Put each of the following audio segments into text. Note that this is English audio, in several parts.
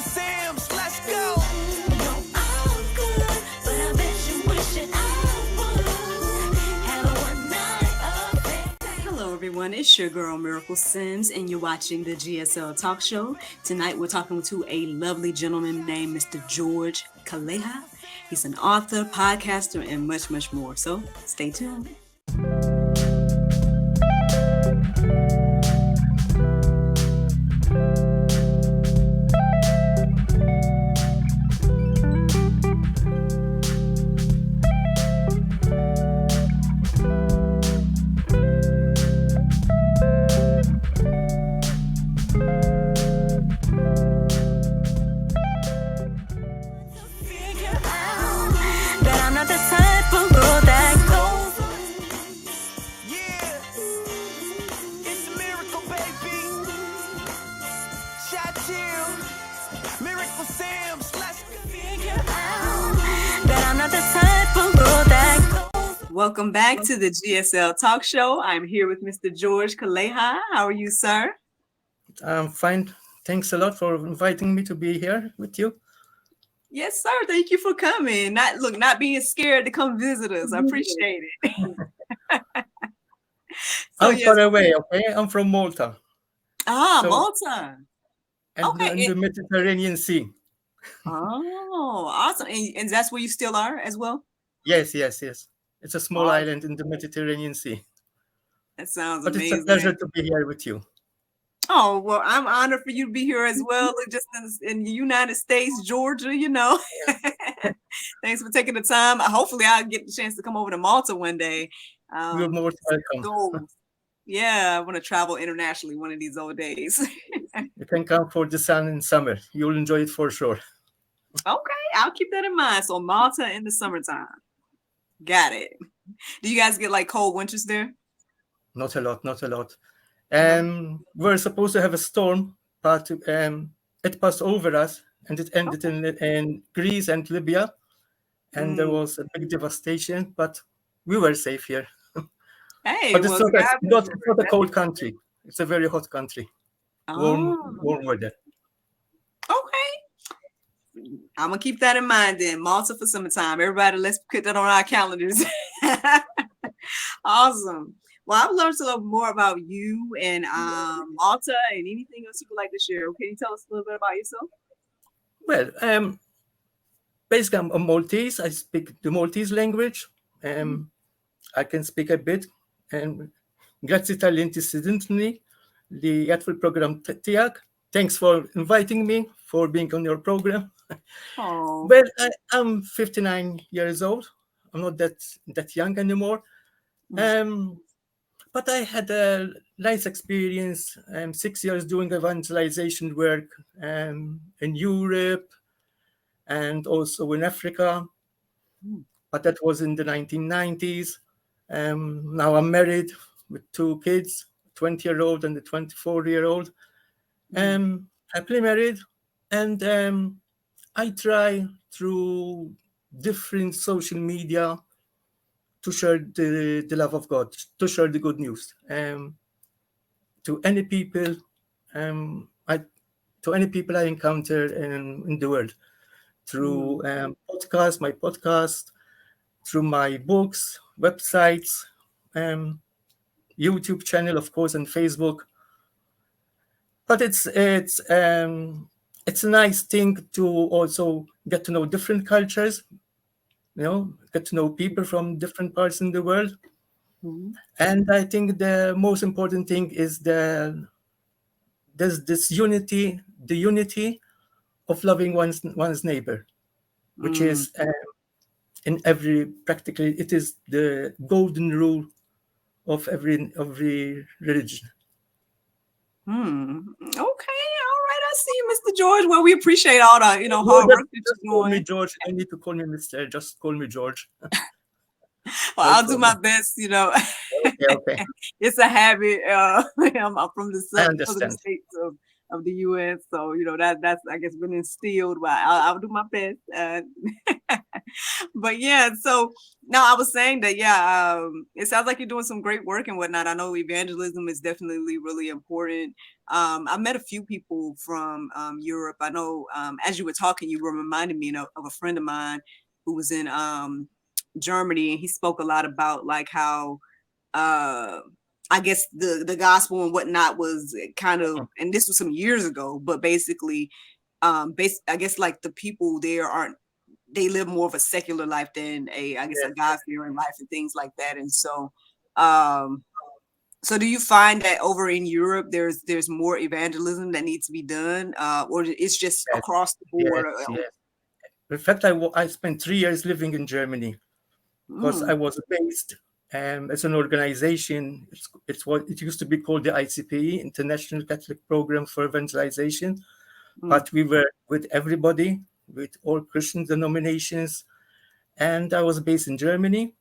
Sims, let's go. Hello, everyone. It's your girl, Miracle Sims, and you're watching the GSL Talk Show. Tonight, we're talking to a lovely gentleman named Mr. George Calleja. He's an author, podcaster, and much, much more. So stay tuned. Welcome back to the GSL Talk Show. I'm here with Mr. George Calleja. How are you, sir? I'm fine. Thanks a lot for inviting me to be here with you. Yes, sir. Thank you for coming. Not being scared to come visit us. I appreciate it. I'm far away, okay? I'm from Malta. Malta. And in the Mediterranean Sea. Oh, awesome. And that's where you still are as well? Yes. It's a small island in the Mediterranean Sea. That sounds amazing. It's a pleasure to be here with you. Oh, well, I'm honored for you to be here as well. Just in the United States, Georgia, Thanks for taking the time. Hopefully I'll get the chance to come over to Malta one day. You're most welcome. Yeah, I want to travel internationally one of these old days. You can come for the sun in summer. You'll enjoy it for sure. Okay, I'll keep that in mind. So Malta in the summertime. Got it. Do you guys get like cold winters there? Not a lot. We're supposed to have a storm, but it passed over us and it ended in Greece and Libya. And there was a big devastation, but we were safe here. Hey, but it's not a cold country. It's a very hot country. Warm weather. Okay. I'm going to keep that in mind then. Malta for summertime. Everybody, let's put that on our calendars. Awesome. Well, I've learned a little more about you and Malta and anything else you would like to share. Can you tell us a little bit about yourself? Well, basically, I'm Maltese. I speak the Maltese language. I can speak a bit. Grazie tal-incidentally li għat fil-program tijak. Thanks for inviting me, for being on your program. Oh. Well, I'm 59 years old. I'm not that young anymore. But I had a nice experience, 6 years doing evangelization work in Europe and also in Africa. But that was in the 1990s. Now I'm married with 2 kids, 20-year-old and a 24-year-old. Happily married. And I try through different social media to share the love of God, to share the good news to any people, I encounter in the world through my podcast, through my books, websites, YouTube channel, of course, and Facebook. But it's a nice thing to also get to know different cultures. Get to know people from different parts in the world. And I think the most important thing is there's this unity, the unity of loving one's neighbor, which is practically, it is the golden rule of every religion. Okay. I see you, Mr. George. Well, we appreciate all the, hard work that you're doing. Call me George. I need to call me Mr. Just call me George. Well, I'll do my best, Okay. It's a habit. I'm from the southern states of the U.S., so that's I guess been instilled. But I'll do my best. But yeah, so now I was saying that yeah, it sounds like you're doing some great work and whatnot. I know evangelism is definitely really important. I met a few people from Europe. I know as you were talking, you were reminding me of a friend of mine who was in Germany, and he spoke a lot about like how uh I guess the gospel and whatnot was kind of, and this was some years ago, but basically I guess like the people there aren't, they live more of a secular life than a, I guess, a Yes, God fearing life and things like that. And so um so do you find that over in Europe there's more evangelism that needs to be done, or it's just yes, across the board? yes, yes. In fact, I spent 3 years living in Germany because I Mm, was based as an organization. It's what it used to be called the ICP, International Catholic Program for Evangelization. mm, But we were with everybody, with all Christian denominations, and I was based in Germany.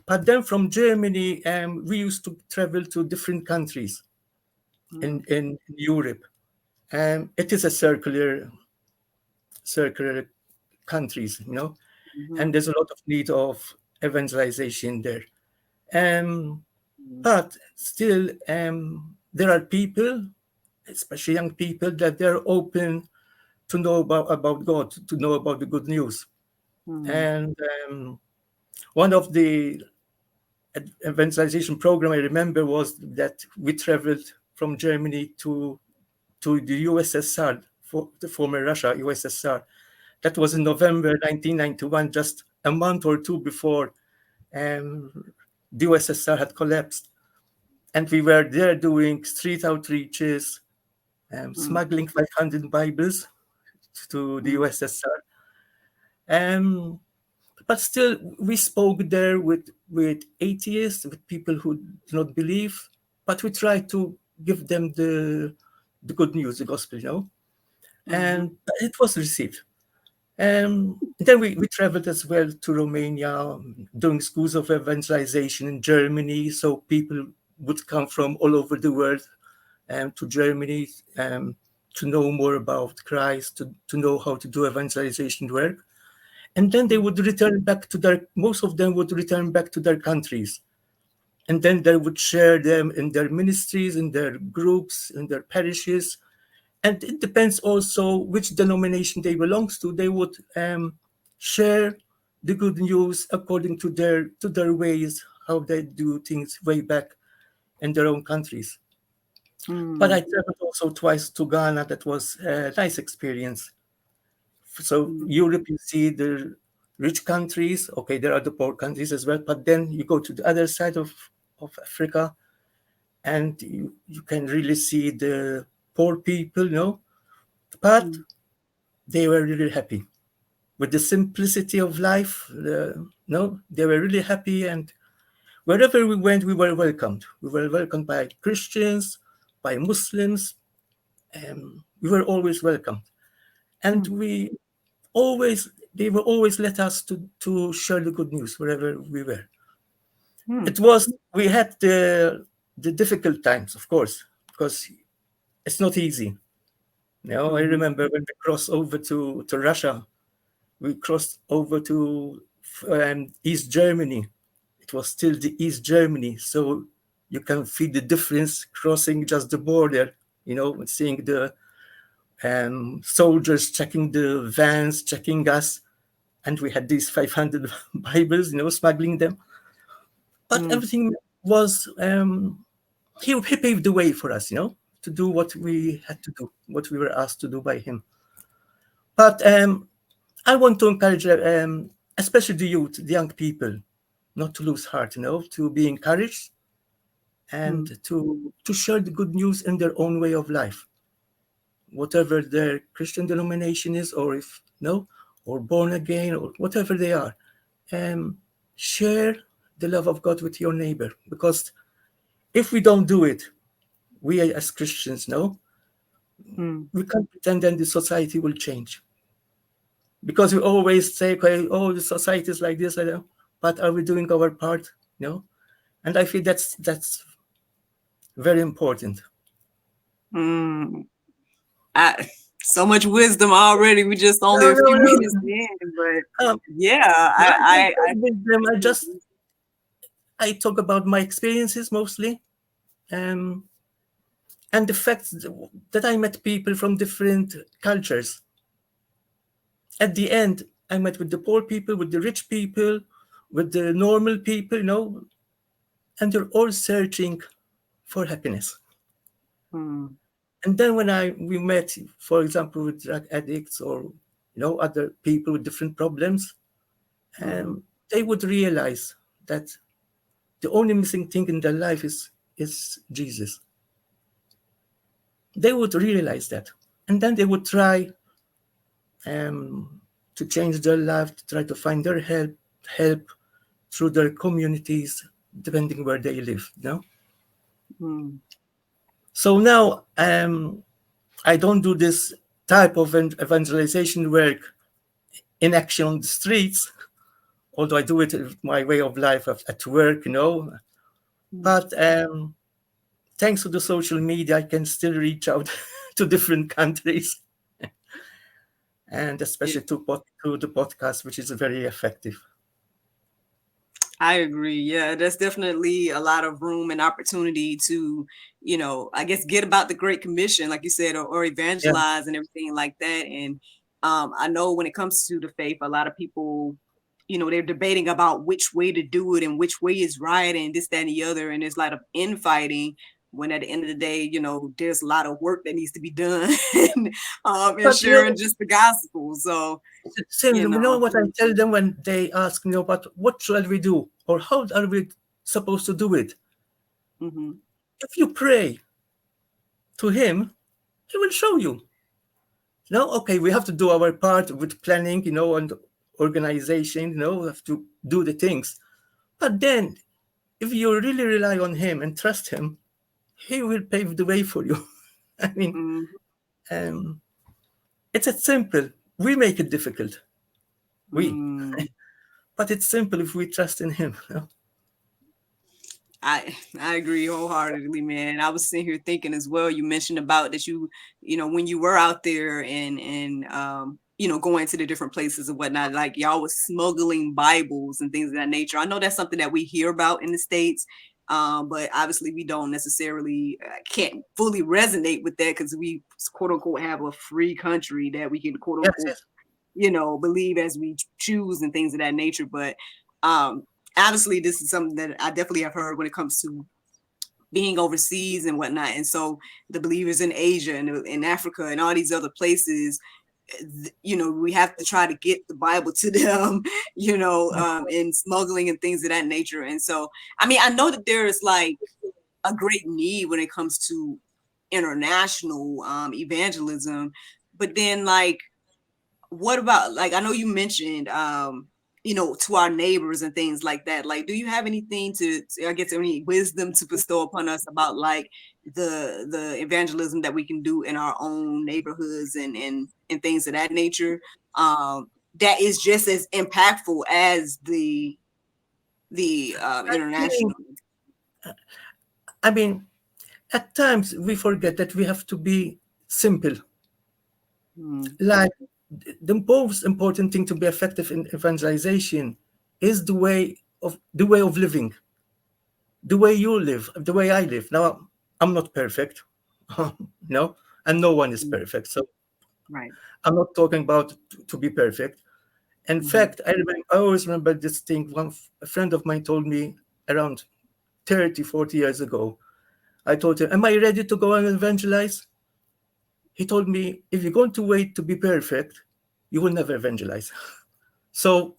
But then from Germany, we used to travel to different countries mm, in Europe. It is a circular countries, and mhm, there's a lot of need of evangelization there. Um, mm, but still, there are people, especially young people, that they're open to know about God, to know about the good news. mm, And one of the evangelization program I remember was that we traveled from Germany to the USSR, for the former Russia, USSR. That was in November 1991, just a month or two before the USSR had collapsed. And we were there doing street outreaches, mm, smuggling 500 Bibles to the mm, USSR. Um, but still, we spoke there with atheists, with people who do not believe, but we tried to give them the good news, the gospel, mhm, and it was received. Then we traveled as well to Romania, doing schools of evangelization in Germany. So people would come from all over the world to Germany to know more about Christ, to know how to do evangelization work. And then they mm, would return back to most of them would return back to their countries. And then they would share them in their ministries, in their groups, in their parishes, and it depends also which denomination they belongs to. They would share the good news according to their ways, how they do things way back in their own countries. But I mm, traveled also twice to Ghana. That was a nice experience. So mm, Europe, you see the rich countries. Okay, there are the poor countries as well. But then you go to the other side of Africa, and you can really see the poor people, but mm, they were really happy with the simplicity of life. No, they were really happy, and wherever we went, we were welcomed. We were welcomed by Christians, by Muslims. We were always welcomed, and mm, they will always let us to share the good news wherever we were. mm, It was we had the difficult times, of course, because it's not easy. I mhm, remember when we crossed over to Russia. We crossed over to East Germany. It was still the East Germany, so you can feel the difference crossing just the border. Seeing the soldiers checking the vans, checking us, and we had these 500 Bibles, smuggling them. But mm, everything was he paved the way for us, to do what we had to do, what we were asked to do by him. But I want to encourage, especially the youth, the young people, not to lose heart, to be encouraged and mm, to share the good news in their own way of life, whatever their Christian denomination is, or if no, or born again, or whatever they are. Um, Share the love of God with your neighbor, because if we don't do it, we as Christians, mm, we can't pretend that the society will change, because we always say, okay, oh, the society is like this, like that. But are we doing our part? And I feel that's very important. mm. So much wisdom already. We just only No, a few no, minutes no. in, but Um, yeah, not I, I, with them. I I talk about my experiences mostly, um, and the fact that I met people from different cultures. At the end, I met with the poor people, with the rich people, with the normal people, and they're all searching for happiness. mm, And then when I we met, for example, with drug addicts or other people with different problems, hmm they would realize that the only missing thing in their life is Jesus. They would realize that, and then they would try to change their life, to try to find their help through their communities, depending where they live. mm, So now I don't do this type of evangelization work in action on the streets, although I do it with my way of life at work. mm. But thanks to the social media, I can still reach out to different countries, and especially to the podcast, which is very effective. I agree. Yeah, there's definitely a lot of room and opportunity to, I guess get about the Great Commission, like you said, or Yeah, evangelize and everything like that. And I know when it comes to the faith, a lot of people, they're debating about which way to do it and which way is right and this, that, and the other. And there's a lot of infighting when at the end of the day, there's a lot of work that needs to be done in but sharing just the gospel. So, same. you You know know, what I tell them when they ask, but what shall we do, or how are we supposed to do it? hmm If you pray to Him, He will show you. Okay, we have to do our part with planning, and organization. We have to do the things. But then, if you really rely on Him and trust Him, He will pave the way for you. I mean, hmm um, it's that simple. We make it difficult. We, mm. but it's simple if we trust in Him. I agree wholeheartedly, man. I was sitting here thinking as well. You mentioned about that when you were out there and going to the different places and whatnot, like y'all was smuggling Bibles and things of that nature. I know that's something that we hear about in the States. But obviously we don't necessarily can't fully resonate with that because we quote unquote have a free country that we can quote Yes, unquote yes. believe as we choose and things of that nature. But um, obviously, this is something that I definitely have heard when it comes to being overseas and whatnot. And so the believers in Asia and in Africa and all these other places, we have to try to get the Bible to them, and smuggling and things of that nature. And so, I mean, I know that there is like a great need when it comes to international evangelism, but then like what about, like, I know you mentioned to our neighbors and things like that. Like, do you have anything I guess any wisdom to bestow upon us about like the evangelism that we can do in our own neighborhoods and things of that nature, that is just as impactful as the international. I mean, at times we forget that we have to be simple. Mm, Like the most important thing to be effective in evangelization is the way of living, the way you live, the way I live. Now, I'm not perfect, no, and no one is mm, perfect. So right. I'm not talking about to be perfect. In hmm fact, I always remember this thing. A friend of mine told me around 30, 40 years ago. I told him, "Am I ready to go and evangelize?" He told me, "If you're going to wait to be perfect, you will never evangelize." So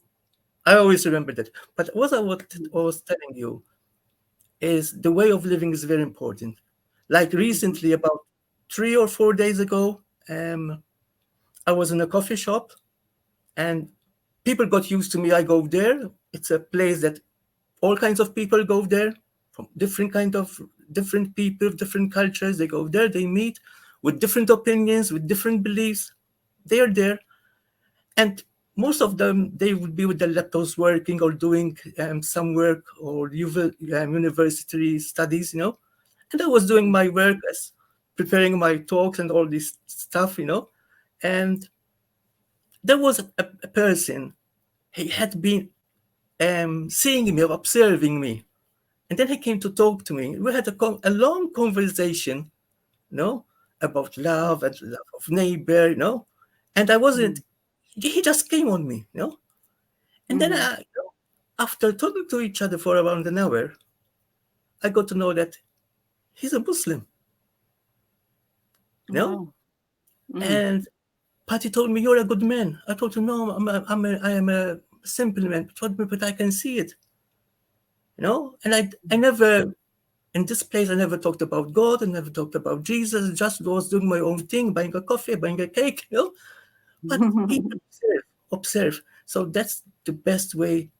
I always remember that. But what I was telling you is the way of living is very important. Like hmm recently, about 3 or 4 days ago, I was in a coffee shop and people got used to me. I go there. It's a place that all kinds of people go there from different people, different cultures. They go there, they meet with different opinions, with different beliefs. They are there. And most of them, they would be with their laptops working or doing some work or university studies. And I was doing my work as preparing my talks and all this stuff. And there was a person, he had been seeing me, observing me. And then he came to talk to me. We had a long conversation, you know, about love and love of neighbor, you know. And I wasn't, he just came on me, you know. And then Mm-hmm. after talking to each other for around an hour, I got to know that he's a Muslim, you know. Wow. Mm. And but he told me, "You're a good man." I told him, "No, I am a simple man." He told me, "But I can see it, you know." And I never, in this place, I never talked about God. I never talked about Jesus. I just was doing my own thing, buying a coffee, buying a cake, you know. But people observe. So that's the best way.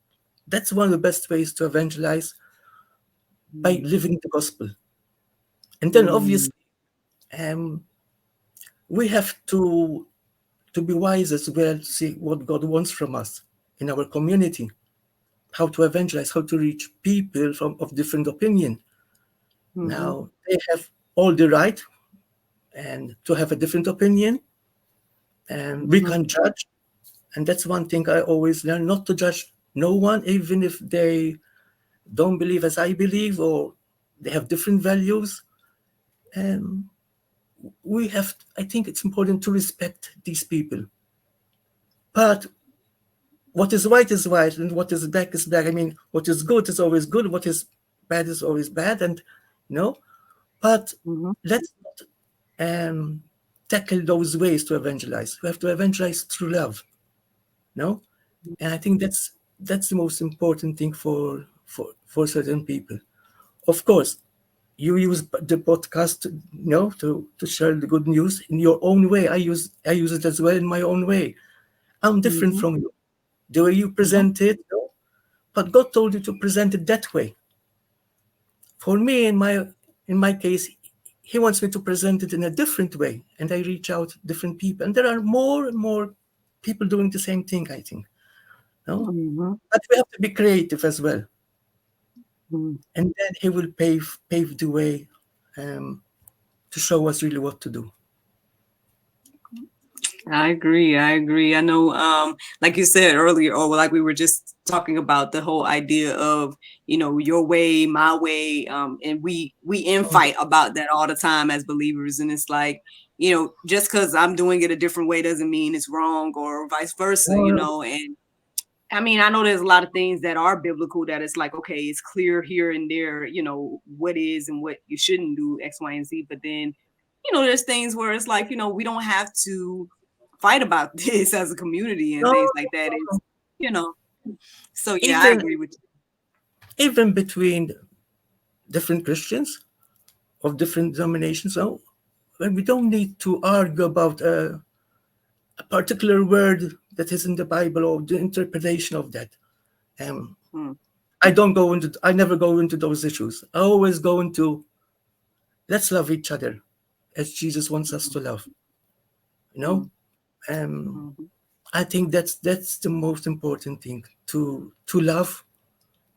That's one of the best ways to evangelize, by Mm. living the gospel. And then Mm. obviously, um, we have to be wise as well, to see what God wants from us in our community, how to evangelize, how to reach people from of different opinion. Mhm. Now they have all the right and to have a different opinion, and we Mhm. can't judge. And that's one thing I always learn: not to judge no one, even if they don't believe as I believe, or they have different values. And we have, I think it's important to respect these people. But what is white, and what is black is black. I mean, what is good is always good, what is bad is always bad, and you know. But Mhm. let's not tackle those ways to evangelize. We have to evangelize through love, no? And I think that's the most important thing for certain people. Of course, you use the podcast, you know, to share the good news in your own way. I use it as well in my own way. I'm different Mhm. from you. The way you Mhm. present it, no? But God told you to present it that way. For me, in my case, He wants me to present it in a different way, and I reach out to different people, and there are more and more people doing the same thing. I think, no, Mhm. but we have to be creative as well, Mhm. and then He will pave the way, um, to show us really what to do. I agree. I agree. I know, like you said earlier, or like we were just talking about the whole idea of, your way, my way, and we Oh, infight about that all the time as believers, and it's like, just because I'm doing it a different way doesn't mean it's wrong, or vice versa, oh, and I mean, I know there's a lot of things that are biblical that it's like, okay, it's clear here and there, what is and what you shouldn't do, X, Y, and Z. But then, there's things where it's like, we don't have to fight about this as a community and no, things like that. It's, you know, so yeah, I even agree with even between different Christians of different denominations. So, and we don't need to argue about a particular word that is in the Bible or the interpretation of that. Um, you. I never go into those issues. I always go into, let's love each other as Jesus wants us to love. You know, Mm, um, mhm. I think that's the most important thing, to love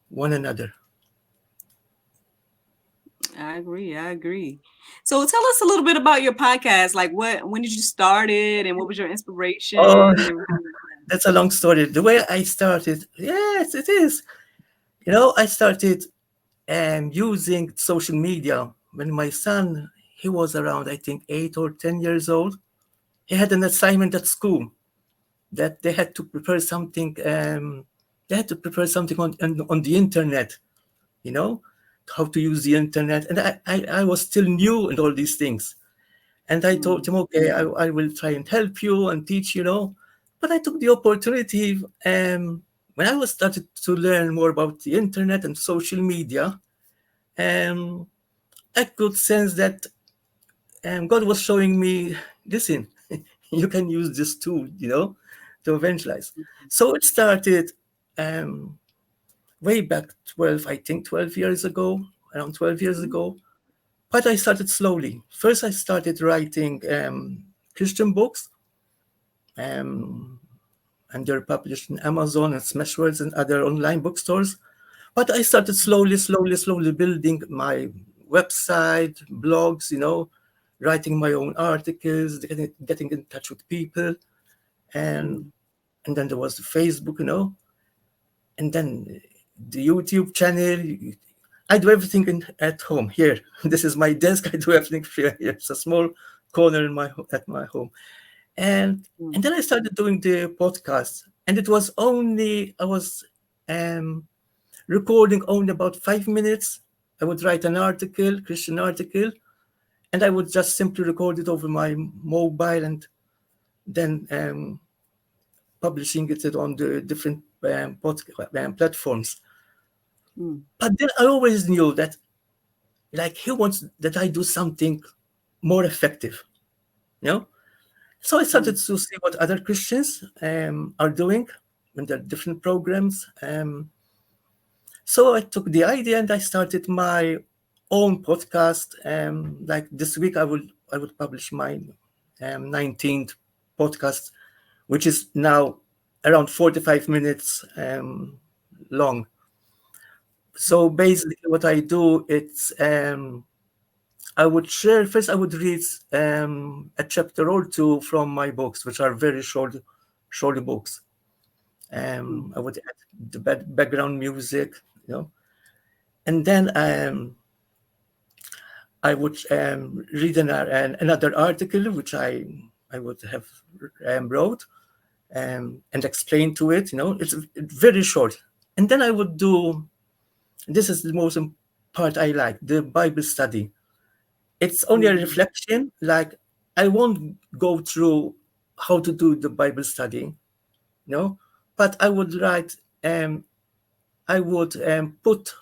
one another. I agree. I agree. So tell us a little bit about your podcast. Like when did you start it and what was your inspiration Oh, and everything like that? that's a long story. The way I started, yes, it is. I started using social media when my son, he was around, I think, 8 or 10 years old. He had an assignment at school that they had to prepare something. They had to prepare something on the internet. You know, how to use the internet, and I was still new in all these things. And I told Mm, him, okay, I will try and help you and teach. But I took the opportunity. When I was started to learn more about the internet and social media, um, I could sense that God was showing me, listen, you can use this tool, to evangelize. So it started um, way back 12, I think 12 years ago, around 12 years mhm, ago. But I started slowly. First, I started writing Christian books, um, and they're published in Amazon and Smashwords and other online bookstores. But I started slowly, slowly, slowly building my website, blogs, writing my own articles, getting in touch with people, and Mm. and then there was the Facebook, and then the YouTube channel. I do everything at home here. This is my desk. I do everything here. It's a small corner in at my home, and Mm. and then I started doing the podcast, and it was only I was um, recording only about 5 minutes. I would write an article, Christian article, and I would just simply record it over my mobile and then publishing it on the different platforms. Mm. But then I always knew that, like, he wants that I do something more effective, you know. So I started Mm. to see what other Christians are doing in their different programs. So I took the idea and I started my own podcast. Like this week, I would publish my 19th podcast, which is now around 45 minutes long. So basically, what I do, it's I would share first. I would read a chapter or two from my books, which are very short books. Mm. I would add the background music, and then I would read another article which I would have wrote and explain to it. It's very short, and then I would do. This is the most part I like, the Bible study. It's only a Mm. reflection. Like, I won't go through how to do the Bible study, but I would write. I would put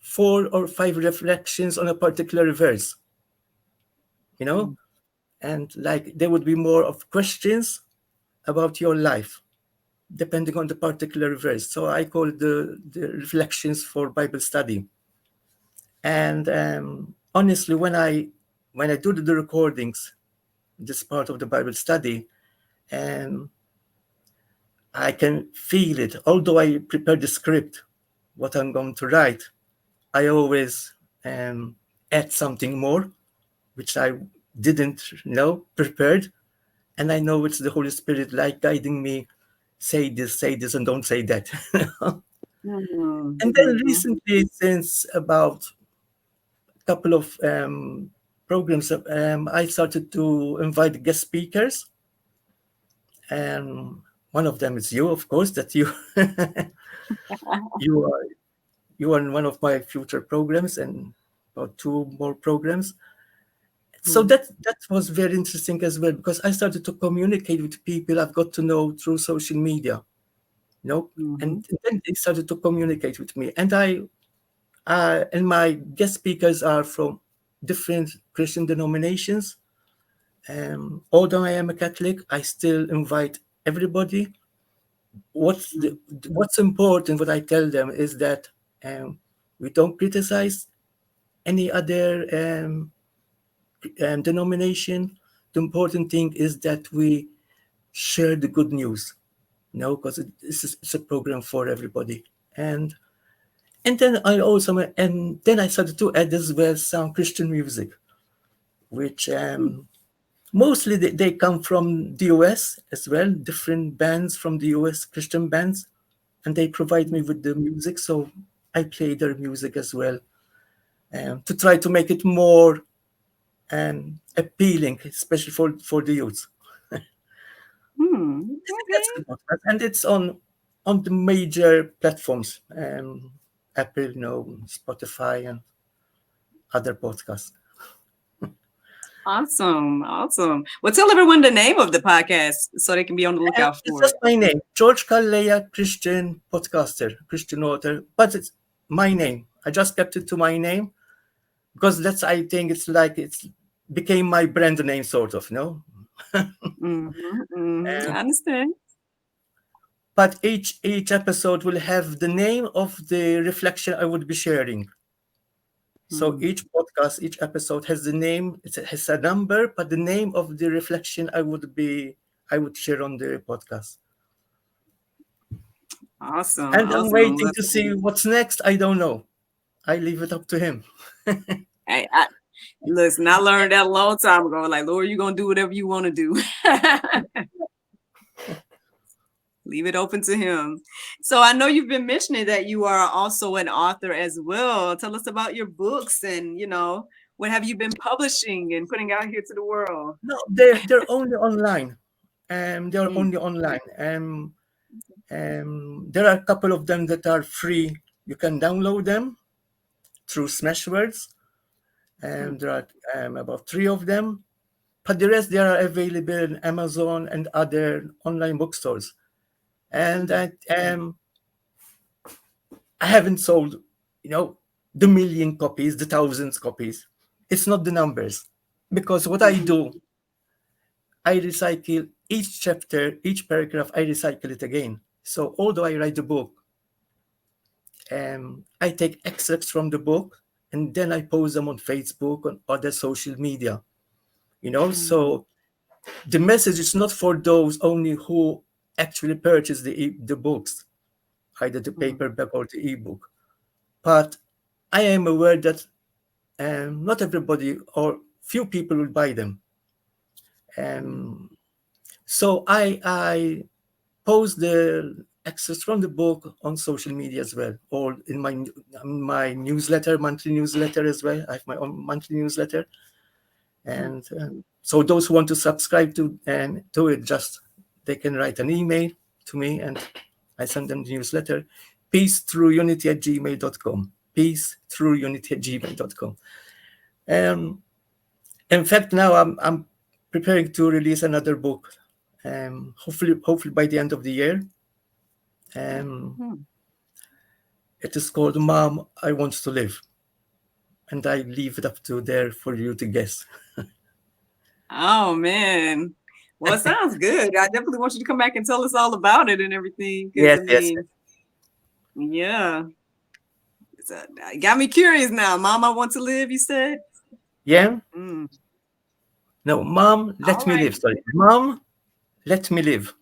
4 or 5 reflections on a particular verse, you know, Mm. and like there would be more of questions about your life depending on the particular verse. So I call the reflections for Bible study. And honestly, when I do the recordings, this part of the Bible study, um, I can feel it. Although I prepare the script, what I'm going to write, I always add something more, which I didn't know prepared, and I know it's the Holy Spirit like guiding me. Say this, and don't say that. Mm. And then Mhm. recently, since about a couple of programs, I started to invite guest speakers, and one of them is you, of course. That you you are you are in one of my future programs, and about 2 more programs. So Mm. that was very interesting as well, because I started to communicate with people I've got to know through social media, you know, and Mhm. then they started to communicate with me, and my guest speakers are from different Christian denominations. Although I am a Catholic, I still invite everybody. Mm. What's important? What I tell them is that um, we don't criticize any other denomination. The important thing is that we share the good news, because it's a program for everybody. And then I started to add as well some Christian music, which Mm. mostly they come from the US as well, different bands from the US, Christian bands, and they provide me Mm. with the music, so I play their music as well, to try to make it more appealing, especially for the youth. Mm. That's Okay. the podcast, and it's on the major platforms, Apple, Spotify, and other podcasts. Awesome. Awesome. Well, tell everyone the name of the podcast so they can be on the lookout It's for just it. my name, George Calleja, Christian podcaster, Christian author, but it's my name. I just kept it to my name because I think it's like it's became my brand name, sort of, Mhm. Mhm. I understand. But each episode will have the name of the reflection I would be sharing. So Mm. each podcast, each episode has the name. It has a number, but the name of the reflection I would share on the podcast. Awesome. And I'm Awesome. waiting Well, to see what's next. I don't know. I leave it up to him. I Listen, I learned that a long time ago. Like, Lord, you're gonna do whatever you want to do. Leave it open to him. So I know you've been mentioning that you are also an author as well. Tell us about your books and what have you been publishing and putting out here to the world? No, they're only online. They're Mm, only online. There are a couple of them that are free. You can download them through Smashwords, mm, and there are about three of them. But the rest they are available in Amazon and other online bookstores. And mm, I haven't sold, you know, the million copies, the thousands copies. It's not the numbers, because what I mhm, do, I recycle each chapter, each paragraph. I recycle it again. So although I write the book, I take excerpts from the book and then I post them on Facebook, on other social media. mm, So the message is not for those only who actually purchase the books, either the mm, paperback or the ebook. But I am aware that not everybody or few people will buy them. mm, Um, so I post the excerpts from the book on social media as well, or in my newsletter, monthly newsletter as well. I have my own monthly newsletter, mm, and so those who want to subscribe to it, just they can write an email to me, and I send them the newsletter. Peace through unity at gmail.com. Peace through unity at gmail.com. Um, in fact, now I'm preparing to release another book. Hopefully by the end of the year. Um, mm. it is called "Mom, I Want to Live," and I leave it up to there for you to guess. Oh man. Well, it sounds good. I definitely want you to come back and tell us all about it and everything. Because Yes, I yes, mean, yeah, got me curious now. Mom, I want to live. You said. yeah. Mm. No, Mom, All let me right. live. Sorry, Mom, let me live.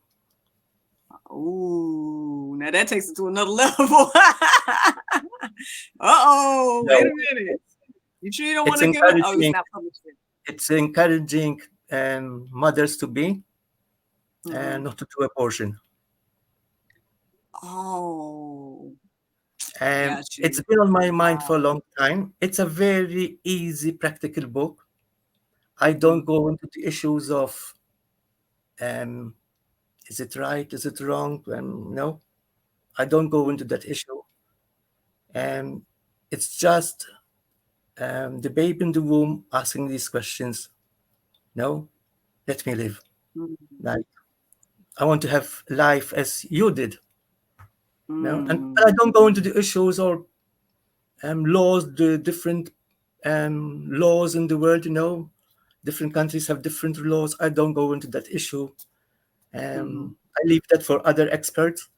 Ooh, now that takes it to another level. Uh-oh, wait No, a minute. You sure you don't want it's to give it? Oh, it's encouraging. not published yet. It's encouraging mothers to be Mm-hmm. and not to do abortion. Oh, got It's you. been on my mind Wow. for a long time. It's a very easy, practical book. I don't Mm-hmm. go into the issues of um, is it right, is it wrong? No, I don't go into that issue. Um, it's just the babe in the womb asking these questions. No, let me live. Like I want to have life as you did. No, and but I Mm-hmm. don't go into the issues or laws, the different laws in the world. Different countries have different laws. I don't go into that issue. Mm-hmm. I leave that for other experts.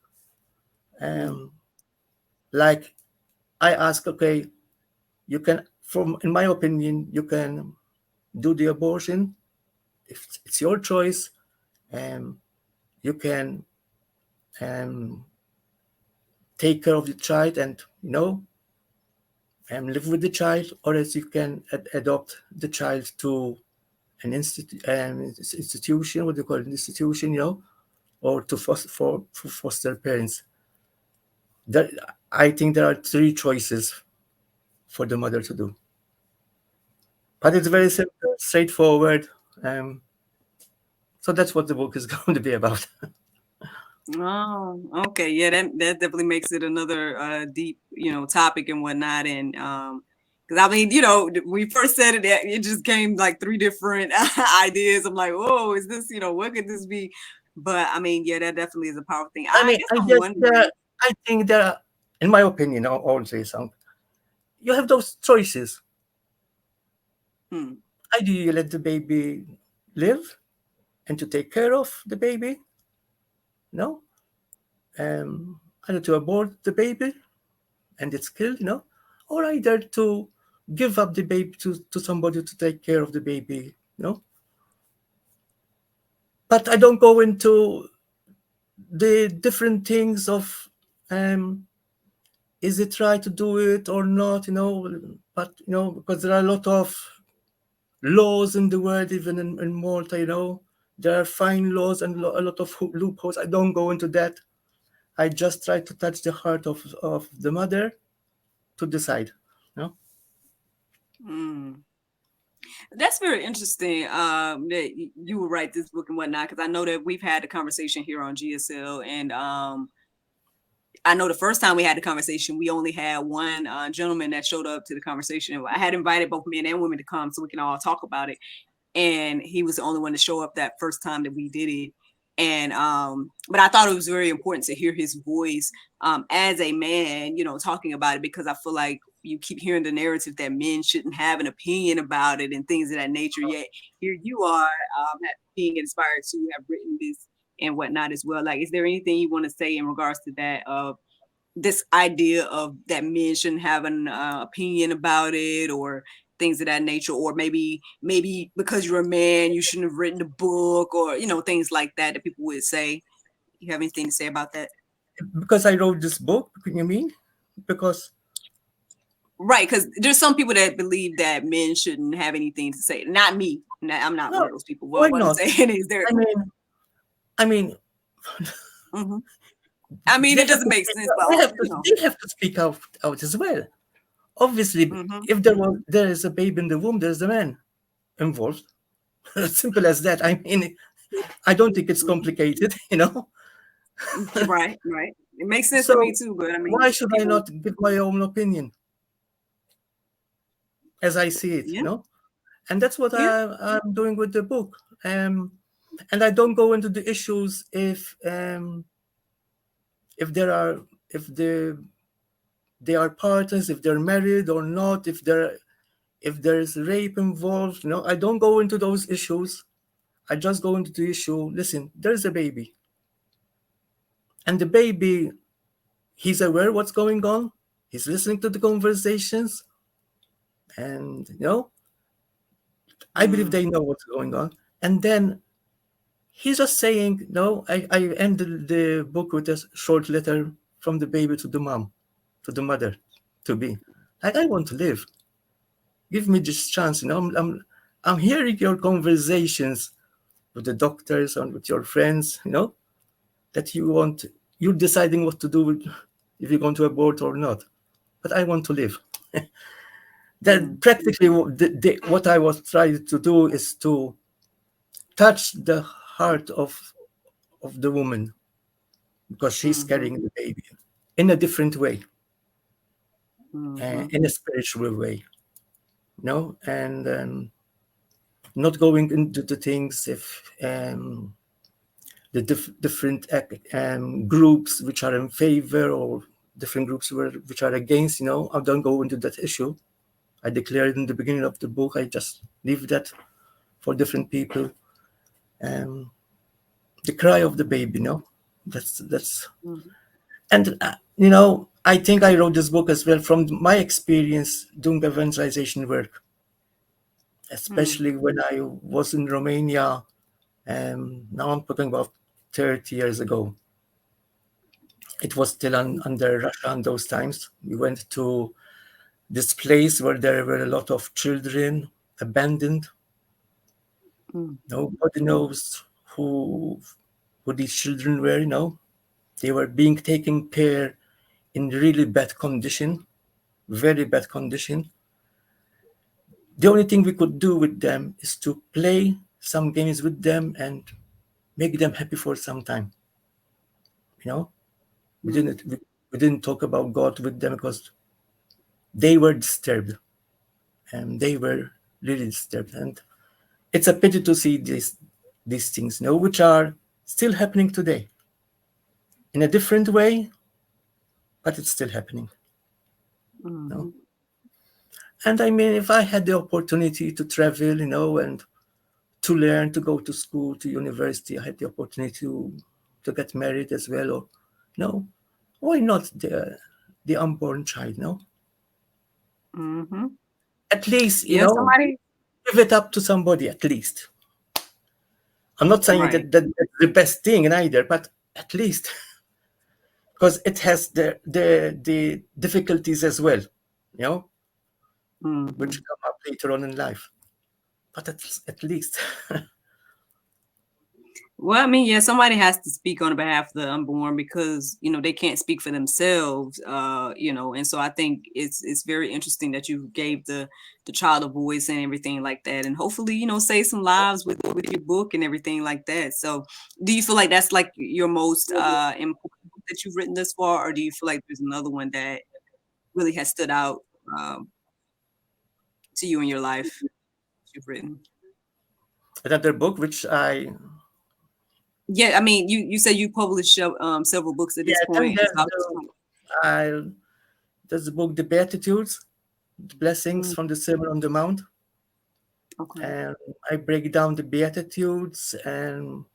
Mm-hmm. Um, like I ask, okay, you can, from in my opinion, you can do the abortion if it's your choice. Um, you can um, take care of the child and live with the child, or else you can adopt the child to an institution. What do you call it? Institution, or to for foster parents. There, I think there are three choices for the mother to do, but it's very simple, straightforward. Um, so that's what the book is going to be about. Oh, okay. Yeah, that definitely makes it another deep, topic and whatnot. And because I mean, when you first said it, it just came like three different ideas. I'm like, whoa, is this, what could this be? But I mean, yeah, that definitely is a powerful thing. I I mean, guess I'm wondering. I think there, are, in my opinion, I'll say something. You have those choices. Hmm, Either you let the baby live and to take care of the baby, no, either to abort the baby and it's killed, or either to give up the baby to somebody to take care of the baby. But I don't go into the different things of is it right to do it or not, but because there are a lot of laws in the world, even in Malta, there are fine laws and a lot of loopholes. I don't go into that. I just try to touch the heart of the mother to decide. You know? Mm. That's very interesting. That you would write this book and whatnot, because I know that we've had a conversation here on GSL, and I know the first time we had the conversation, we only had one gentleman that showed up to the conversation. I had invited both men and women to come so we can all talk about it, and he was the only one to show up that first time that we did it. And but I thought it was very important to hear his voice as a man, talking about it, because I feel like you keep hearing the narrative that men shouldn't have an opinion about it and things of that nature. Yet here you are, being inspired to have written this and whatnot as well. Like, is there anything you want to say in regards to that? This idea of that men shouldn't have an opinion about it, or things of that nature, or maybe because you're a man you shouldn't have written the book, or things like that that people would say. You have anything to say about that? Because I wrote this book, you mean? Because Right, because there's some people that believe that men shouldn't have anything to say. Not me. I'm not one no, of those people. why What I'm not? saying is there. I mean, I mean, Hmm. I mean, they it have doesn't to make speak, sense, but they have to speak out as well. Obviously, hmm. if there is a baby in the womb, there's a man involved. Simple as that. I mean, I don't think it's complicated, Right. It makes sense to me So too, but I mean, why should I people. not give my own opinion as I see it, Yeah, And that's what yeah. I'm doing with the book. And I don't go into the issues if there are if they are partners, if they're married or not, if there's rape involved. I don't go into those issues. I just go into the issue. Listen, there's a baby, and the baby, he's aware what's going on. He's listening to the conversations, and I believe Mm, they know what's going on. And then he's just saying, no, I ended the book with a short letter from the baby to the mom, to the mother, to be. Like, I want to live. Give me this chance. I'm hearing your conversations with the doctors and with your friends, that you're deciding what to do with, if you're going to abort or not. But I want to live. That mm, practically what I was trying to do is to touch the heart of the woman, because she's mhm, carrying the baby in a different way, mhm, in a spiritual way, and not going into the things if the different groups which are in favor or different groups which are against. I don't go into that issue. I declared in the beginning of the book. I just leave that for different people. Um, the cry of the baby, that's mhm, and I think I wrote this book as well from my experience doing evangelization work, mm, especially when I was in Romania. Now I'm talking about 30 years ago. It was still under Russia in those times. We went to this place where there were a lot of children abandoned. mm, Nobody knows who these children were. They were being taken care in really bad condition, very bad condition. The only thing we could do with them is to play some games with them and make them happy for some time. You know, we mm, didn't we, we didn't talk about God with them because they were disturbed, and they were really disturbed. And it's a pity to see these things, which are still happening today in a different way, but it's still happening. You know? mhm, And I mean, if I had the opportunity to travel, and to learn, to go to school, to university, I had the opportunity to get married as well, or why not the unborn child? No, mhm. at least Yeah, somebody. give it up to somebody. At least I'm not saying Right. that that's the best thing either, but at least because it has the difficulties as well, you know, which Mhm, come up later on in life. but at least Well, I mean, yeah, somebody has to speak on behalf of the unborn because they can't speak for themselves. And so I think it's very interesting that you gave the child a voice and everything like that, and hopefully save some lives with your book and everything like that. So, do you feel like that's like your most important book that you've written thus far, or do you feel like there's another one that really has stood out um, to you in your life that you've written? another book which I Yeah, I mean, you said you published several books at this yeah, then point, and so I there's was just the I there's the book The Beatitudes, the blessings mm, from the Sermon on the Mount, okay. and I break down the Beatitudes and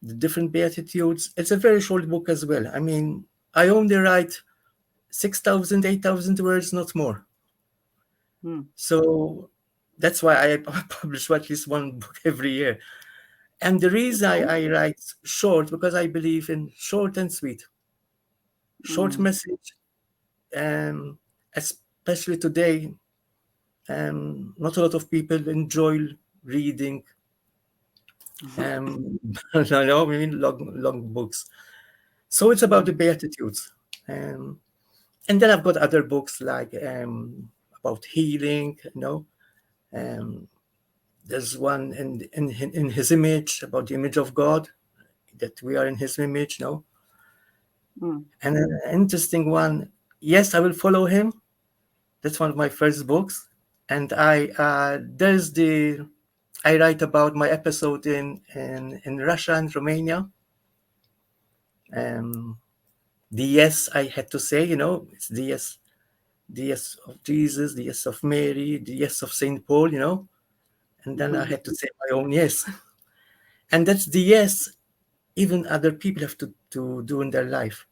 the different Beatitudes. It's a very short book as well. I mean, I only write 6,000, 8,000 words, not more. Mm, So that's why I publish at least one book every year. And the reason okay. I write short, because I believe in short and sweet, short Mm, message, especially today. Not a lot of people enjoy reading, I know, I mean, long books. So it's about the mm, Beatitudes. And then I've got other books like about healing, Um, there's one in his image, about the image of God, that we are in his image. mm, And an interesting one, yes, I will follow him. That's one of my first books. And I write about my episode in Russia and Romania. Um, the yes I had to say, it's the yes of Jesus, the yes of Mary, the yes of Saint Paul. And then I mhm, had to say my own yes. And that's the yes even other people have to do in their life.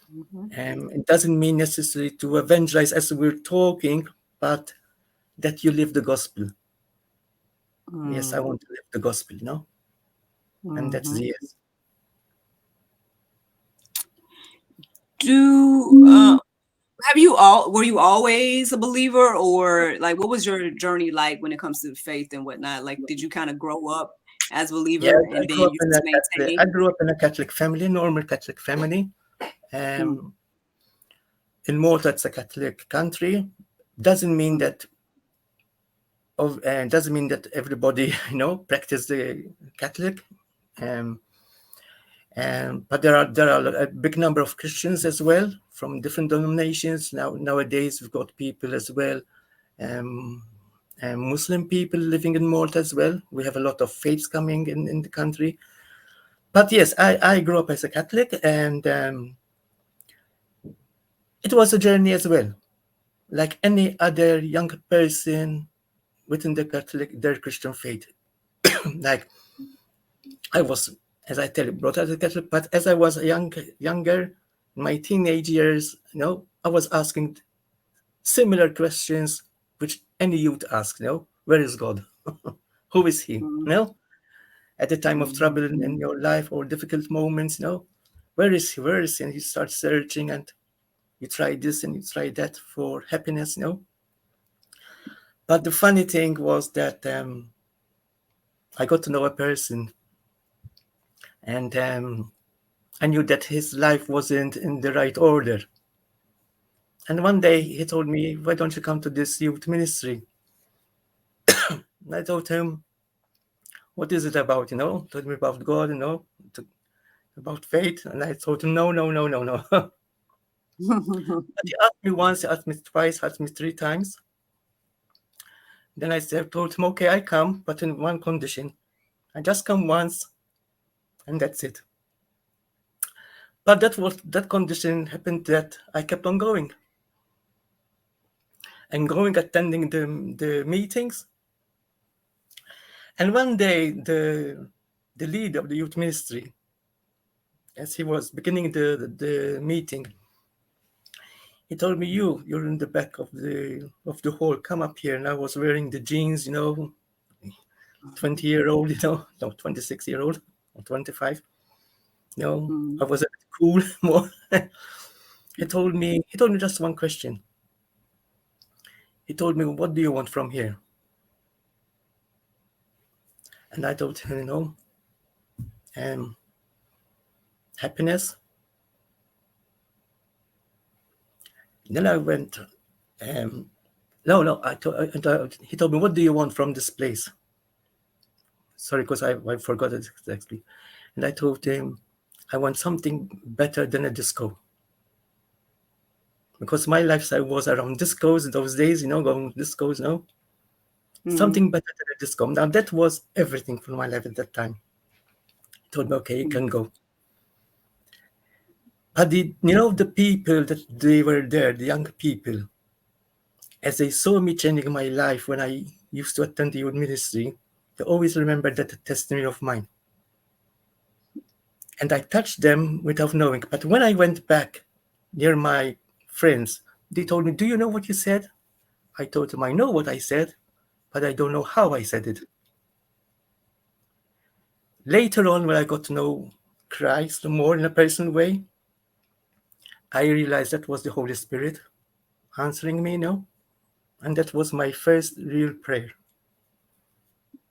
mhm, It doesn't mean necessarily to evangelize as we're talking, but that you live the gospel. Yes, I mm, want to live the gospel. And that's mhm. the yes. Do have you all were you always a believer, or like what was your journey like when it comes to faith and whatnot? Like, did you kind of grow up as a Yeah, believer and I then grew up you in a just Catholic. I maintain? grew up in a Catholic family, normal Catholic family. Mm, Um, in Malta, it's a Catholic country. Doesn't mean mm, that doesn't mean that everybody practice the Catholic. Um, but there are a big number of Christians as well from different denominations. Nowadays we've got people as well, um, Muslim people living in Malta as well. We have a lot of faiths coming in the country. But yes, I grew up as a Catholic, and it was a journey as well, like any other young person within their Christian faith. Like I was, as I tell you, brought up as a Catholic, but as I was younger, in my teenage years, I was asking similar questions which any youth asks, where is God? Who is he? mm, At the time of mm, trouble in your life or difficult moments, where is he? Where is he? And you start searching, and you try this and you try that for happiness. But the funny thing was that I got to know a person, and I knew that his life wasn't in the right order. And one day he told me, "Why don't you come to this youth ministry?" And I told him, "What is it about?" Told me about God, to, about faith. And I told him, "No, no, no, no, no." But he asked me once, he asked me twice, asked me three times. Then told him, "Okay, I come, but in one condition. I just come once, and that's it." But that condition happened that I kept on going and going, attending the meetings. And one day, the lead of the youth ministry, as he was beginning the meeting, he told me, you're in the back of the hall. Come up here. And I was wearing the jeans, 20-year-old, no, 26-year-old or 25. I mm, was a bit cool more. He told me just one question. He told me, "What do you want from here?" And I told him, um, happiness. Then I went, um, no, no, he told me, what do you want from this place? Sorry, because I forgot it exactly. And I told him, I want something better than a disco. Because my lifestyle was around discos in those days, going discos, Mm-hmm. something better than a disco. Now, that was everything for my life at that time. He told me, okay, you can go. But the people that they were there, the young people, as they saw me changing my life when I used to attend the youth ministry, they always remembered that testimony of mine. And I touched them without knowing. But when I went back near my friends, they told me, do you know what you said? I told them, I know what I said, but I don't know how I said it. Later on, when I got to know Christ more in a personal way, I realized that was the Holy Spirit answering me, and that was my first real prayer.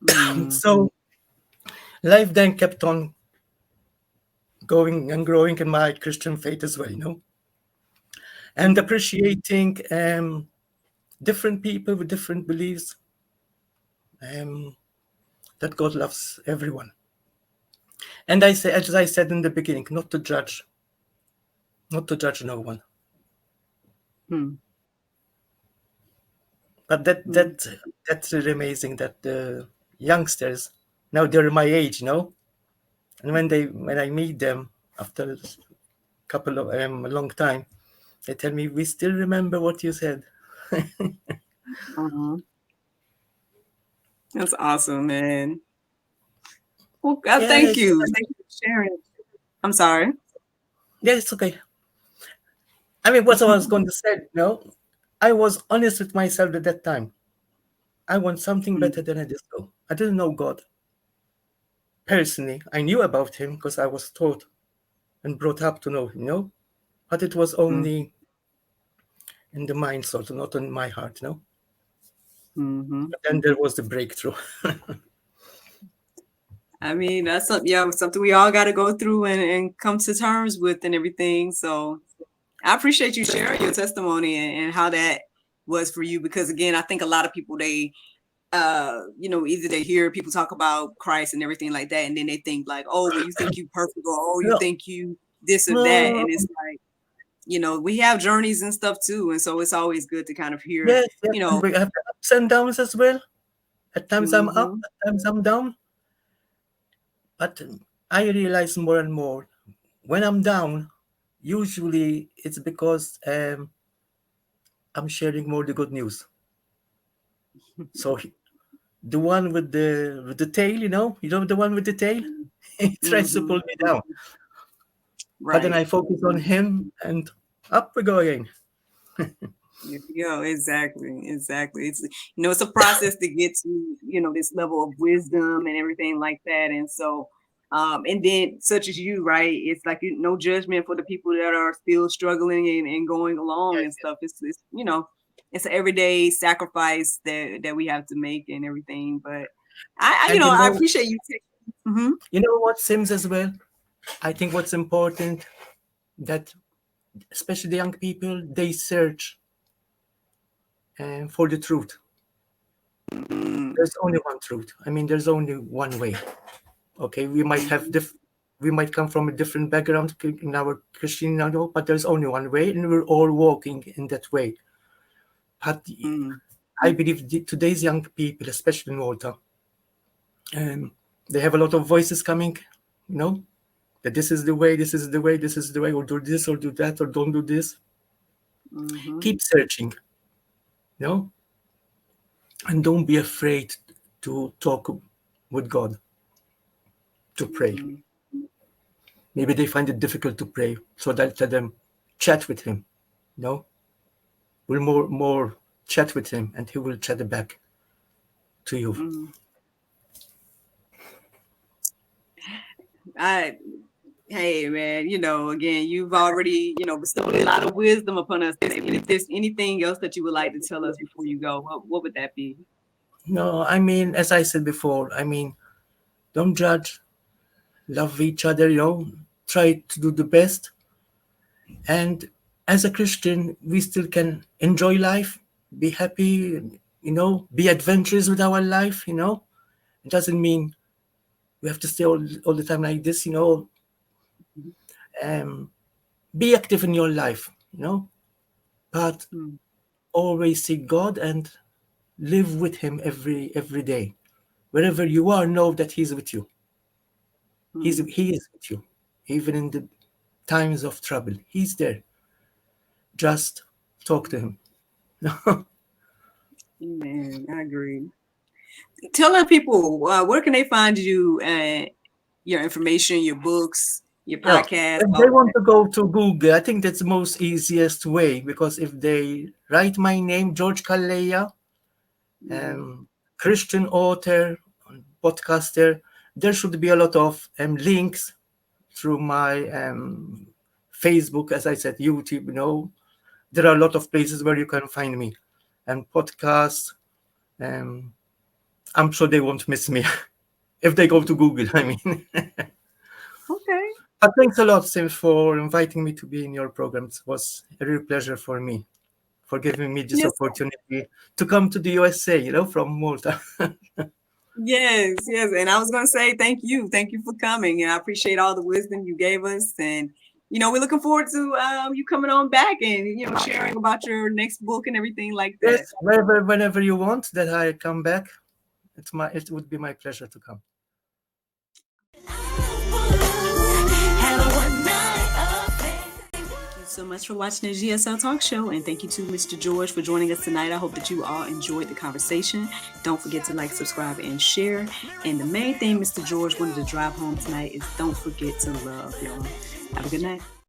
Mm-hmm. So life then kept on going and growing in my Christian faith as well, and appreciating different people with different beliefs, um, that God loves everyone. And I say, as I said in the beginning, not to judge no one. Mm-hmm. But that's really amazing that the youngsters now they're my age, and when I meet them after a couple of a long time, they tell me we still remember what you said. Uh-huh. That's awesome, man. Well, God, Yeah, thank you. Thank you for sharing. I'm sorry. yeah, it's okay. I mean, what I was going to say, I was honest with myself at that time. I want something better than a disco. I didn't know God personally. I knew about Him because I was taught and brought up to know Him, but it was only in the mind, sort of, not in my heart, Mm-hmm. But then there was the breakthrough. I mean, that's something, yeah, something we all got to go through and come to terms with and everything. So I appreciate you sharing your testimony and how that was for you, because again, I think a lot of people, they, either they hear people talk about Christ and everything like that, and then they think like, oh, well, you think you perfect, or oh, you No, think you this or that. no, And it's like, we have journeys and stuff too. And so it's always good to kind of hear, yes, yes, and we have the ups and downs as well. At times I'm up, mm-hmm, at times I'm down. But I realize more and more when I'm down, usually it's because I'm sharing more the good news. So the one with the tail, the one with the tail, he tries to mm-hmm, pull me down. But then right. I focus on him, and up we go again. There you go. Exactly. Exactly. It's a process to get to, this level of wisdom and everything like that. And so, and then such as you, right? It's like, no judgment for the people that are still struggling and going along Yes, and stuff. It's an everyday sacrifice that we have to make and everything. But and I appreciate you taking. Mm-hmm. you know what, Sims as well. I think what's important that especially the young people they search for the truth. Mm-hmm. There's only one truth. I mean, there's only one way. Okay, we might come from a different background in our Christian, but there's only one way, and we're all walking in that way. But Mm-hmm. I believe today's young people, especially in Malta, um, they have a lot of voices coming, that this is the way, this is the way, this is the way, or do this, or do that, or don't do this. Mm-hmm. Keep searching, you know, and don't be afraid to talk with God, to pray. Mm-hmm. Maybe they find it difficult to pray, so that let them chat with Him. No, we'll more chat with Him, and He will chat back to you. Mm-hmm. I Hey man, again, you've already, bestowed a lot of wisdom upon us today. But if there's anything else that you would like to tell us before you go, what would that be? No, I mean, as I said before, I mean, Don't judge. Love each other. Try to do the best. And as a Christian, we still can enjoy life, be happy, be adventurous with our life. It doesn't mean we have to stay all the time like this. Mhm. Um, be active in your life, but Mm, always seek God and live with Him every day. Wherever you are, know that He's with you. mm. He is with you, even in the times of trouble. He's there. Just talk to Him. Man, I agree. Tell the people where can they find you, your information, your books, your Yeah, podcast, if all they of want that. to go to Google, I think that's the most easiest way because if they write my name, George Calleja, Mm-hmm. Christian author, podcaster, there should be a lot of links through my Facebook, as I said, YouTube. There are a lot of places where you can find me and podcasts. Um, I'm sure they won't miss me if they go to Google. I mean, Okay. but thanks a lot, Sim, for inviting me to be in your program. It was a real pleasure for me for giving me this Yes. opportunity to come to the USA, from Malta. Yes, yes. And I was going to say thank you. Thank you for coming. And I appreciate all the wisdom you gave us. And, we're looking forward to you coming on back and, sharing about your next book and everything like that. Yes, whenever you want that I come back, it would be my pleasure to come. Thank you so much for watching the GSL Talk Show. And thank you to Mr. George for joining us tonight. I hope that you all enjoyed the conversation. Don't forget to like, subscribe, and share. And the main thing Mr. George wanted to drive home tonight is don't forget to love, y'all. Have a good night.